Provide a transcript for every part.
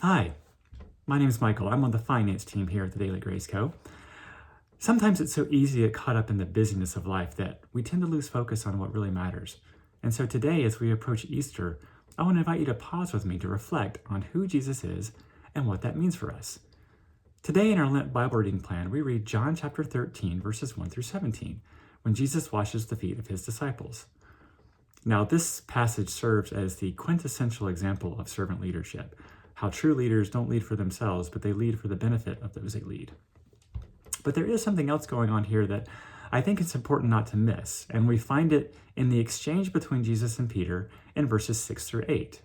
Hi, my name is Michael. I'm on the finance team here at the Daily Grace Co. Sometimes it's so easy to get caught up in the busyness of life that we tend to lose focus on what really matters. And so today, as we approach Easter, I want to invite you to pause with me to reflect on who Jesus is and what that means for us. Today in our Lent Bible reading plan, we read John chapter 13, verses 1 through 17, when Jesus washes the feet of his disciples. Now, this passage serves as the quintessential example of servant leadership, how true leaders don't lead for themselves, but they lead for the benefit of those they lead. But there is something else going on here that I think it's important not to miss, and we find it in the exchange between Jesus and Peter in verses 6 through 8.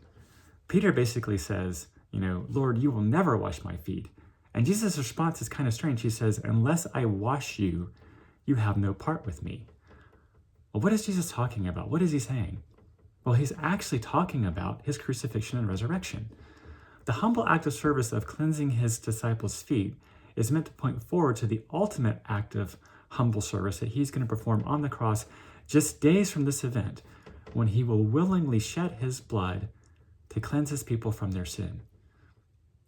Peter basically says, Lord, you will never wash my feet. And Jesus' response is kind of strange. He says, unless I wash you, you have no part with me. Well, what is Jesus talking about? What is he saying? Well, he's actually talking about his crucifixion and resurrection. The humble act of service of cleansing his disciples' feet is meant to point forward to the ultimate act of humble service that he's going to perform on the cross just days from this event, when he will willingly shed his blood to cleanse his people from their sin.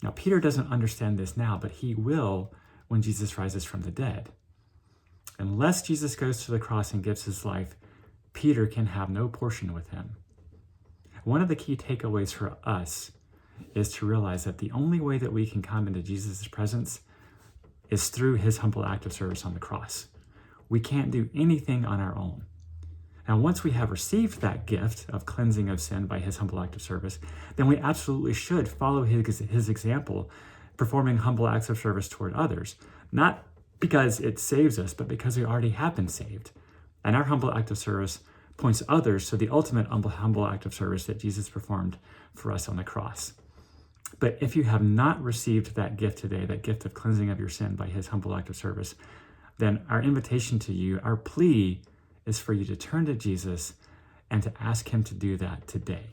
Now, Peter doesn't understand this now, but he will when Jesus rises from the dead. Unless Jesus goes to the cross and gives his life, Peter can have no portion with him. One of the key takeaways for us is to realize that the only way that we can come into Jesus' presence is through his humble act of service on the cross. We can't do anything on our own. Now, once we have received that gift of cleansing of sin by his humble act of service, then we absolutely should follow his example, performing humble acts of service toward others, not because it saves us, but because we already have been saved. And our humble act of service points others to the ultimate humble act of service that Jesus performed for us on the cross. But if you have not received that gift today, that gift of cleansing of your sin by his humble act of service, then our invitation to you, our plea is for you to turn to Jesus and to ask him to do that today.